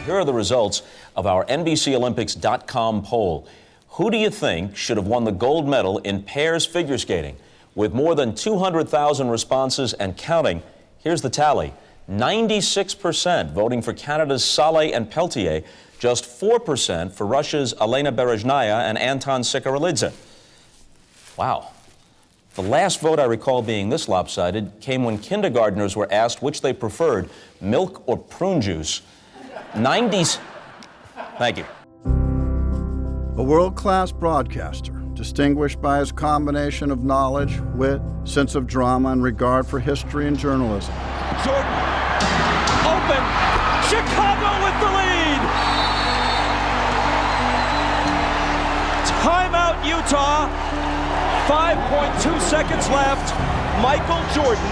Here are the results of our NBCOlympics.com poll. Who do you think should have won the gold medal in pairs figure skating? With more than 200,000 responses and counting, here's the tally. 96% voting for Canada's Saleh and Peltier, just 4% for Russia's Elena Berezhnaya and Anton Sikharelidze. Wow. The last vote I recall being this lopsided came when kindergartners were asked which they preferred, milk or prune juice. 90s. Thank you. A world-class broadcaster, distinguished by his combination of knowledge, wit, sense of drama, and regard for history and journalism. Jordan, open, Chicago with the lead. Timeout, Utah. 5.2 seconds left. Michael Jordan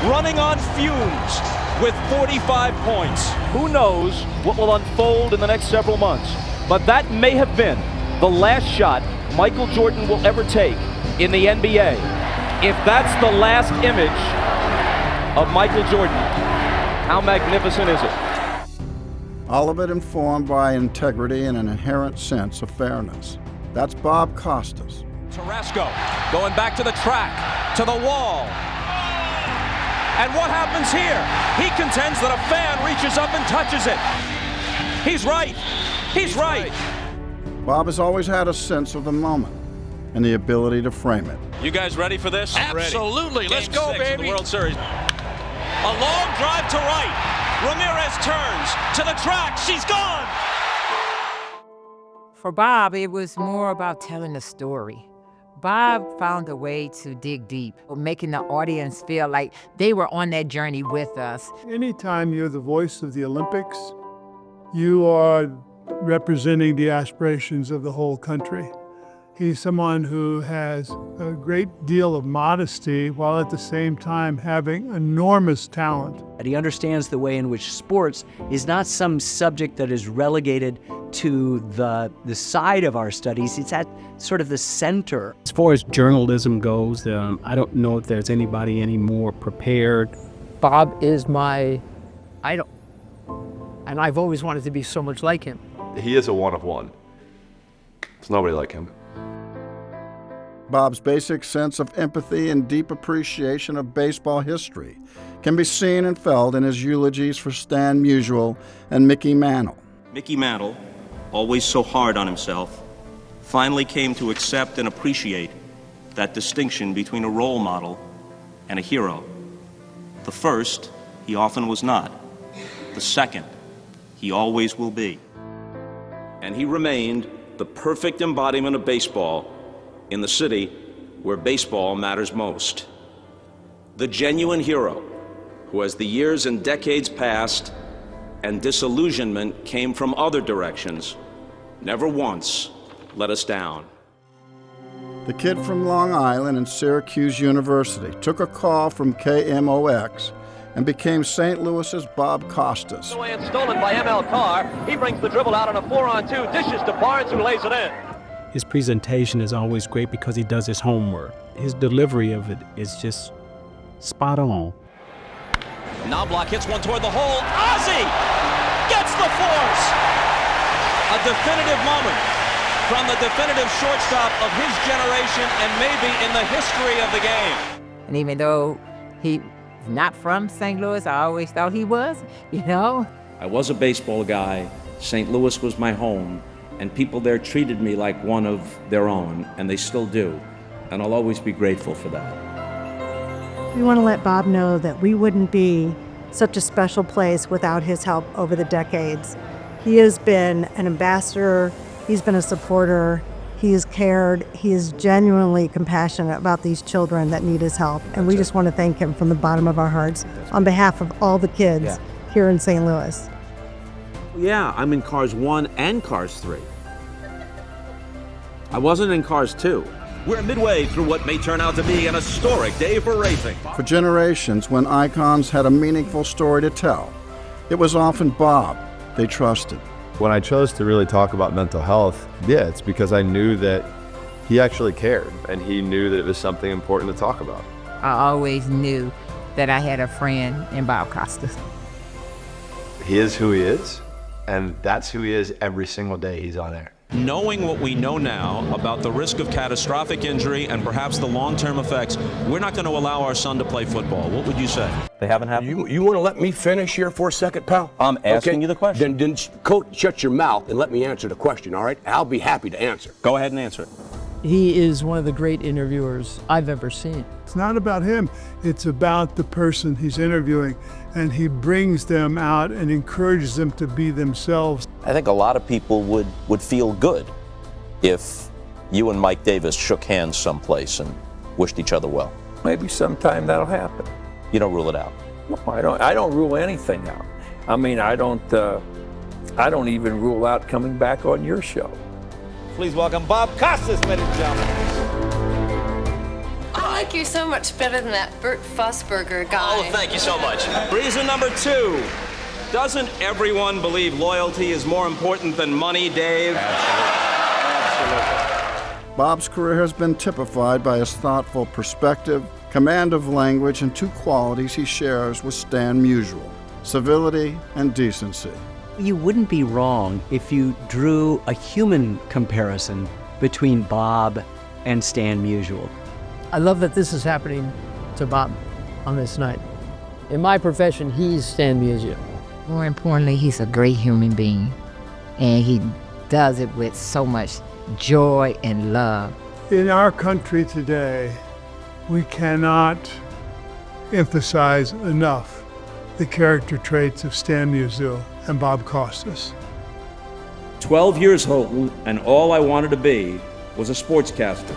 running on fumes with 45 points. Who knows what will unfold in the next several months, but that may have been the last shot Michael Jordan will ever take in the NBA. If that's the last image of Michael Jordan, how magnificent is it? All of it informed by integrity and an inherent sense of fairness. That's Bob Costas. Tarasco going back to the track, to the wall. And what happens here? He contends that a fan reaches up and touches it. He's right. He's right. Bob has always had a sense of the moment and the ability to frame it. You guys ready for this? Absolutely. Let's go, Game 6 of baby. the World Series. A long drive to right. Ramirez turns to the track. She's gone. For Bob, it was more about telling a story. Bob found a way to dig deep, making the audience feel like they were on that journey with us. Anytime you're the voice of the Olympics, you are representing the aspirations of the whole country. He's someone who has a great deal of modesty while at the same time having enormous talent. He understands the way in which sports is not some subject that is relegated to the side of our studies. It's at sort of the center. As far as journalism goes, I don't know if there's anybody any more prepared. Bob is my idol, and I've always wanted to be so much like him. He is a one of one. There's nobody like him. Bob's basic sense of empathy and deep appreciation of baseball history can be seen and felt in his eulogies for Stan Musial and Mickey Mantle. Mickey Mantle, always so hard on himself, finally came to accept and appreciate that distinction between a role model and a hero. The first, he often was not. The second, he always will be. And he remained the perfect embodiment of baseball in the city where baseball matters most. The genuine hero who, as the years and decades passed and disillusionment came from other directions, never once let us down. The kid from Long Island and Syracuse University took a call from KMOX and became St. Louis's Bob Costas. And stolen by ML Carr. He brings the dribble out on a 4-on-2, dishes to Barnes, who lays it in. His presentation is always great because he does his homework. His delivery of it is just spot on. Knobloch hits one toward the hole. Ozzie gets the force. A definitive moment from the definitive shortstop of his generation and maybe in the history of the game. And even though he's not from St. Louis, I always thought he was, you know? I was a baseball guy. St. Louis was my home, and people there treated me like one of their own, and they still do. And I'll always be grateful for that. We want to let Bob know that we wouldn't be such a special place without his help over the decades. He has been an ambassador, he's been a supporter, he has cared, he is genuinely compassionate about these children that need his help. And we just want to thank him from the bottom of our hearts on behalf of all the kids here in St. Louis. Yeah, I'm in Cars 1 and Cars 3. I wasn't in Cars 2. We're midway through what may turn out to be an historic day for racing. For generations, when icons had a meaningful story to tell, it was often Bob they trusted. When I chose to really talk about mental health, it's because I knew that he actually cared, and he knew that it was something important to talk about. I always knew that I had a friend in Bob Costas. He is who he is, And that's who he is every single day he's on air. Knowing what we know now about the risk of catastrophic injury and perhaps the long-term effects, we're not going to allow our son to play football. What would you say? They haven't happened? You want to let me finish here for a second, pal? I'm asking you the question. Then Coach, shut your mouth and let me answer the question, all right? I'll be happy to answer. Go ahead and answer it. He is one of the great interviewers I've ever seen. It's not about him, it's about the person he's interviewing, and he brings them out and encourages them to be themselves. I think a lot of people would feel good if you and Mike Davis shook hands someplace and wished each other well. Maybe sometime that'll happen. You don't rule it out? No, I don't rule anything out. I mean, I don't even rule out coming back on your show. Please welcome Bob Costas, ladies and gentlemen. I like you so much better than that Bert Fussberger guy. Oh, thank you so much. Reason number 2. Doesn't everyone believe loyalty is more important than money, Dave? Absolutely. Bob's career has been typified by his thoughtful perspective, command of language, and 2 qualities he shares with Stan Musial: civility and decency. You wouldn't be wrong if you drew a human comparison between Bob and Stan Musial. I love that this is happening to Bob on this night. In my profession, he's Stan Musial. More importantly, he's a great human being, and he does it with so much joy and love. In our country today, we cannot emphasize enough the character traits of Stan Musial and Bob Costas. 12 years Houghton, and all I wanted to be was a sportscaster.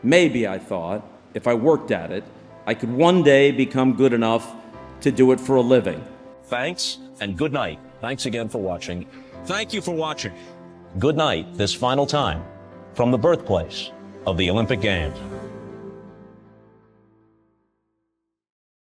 Maybe, I thought, if I worked at it, I could one day become good enough to do it for a living. Thanks and good night. Thanks again for watching. Thank you for watching. Good night this final time from the birthplace of the Olympic Games.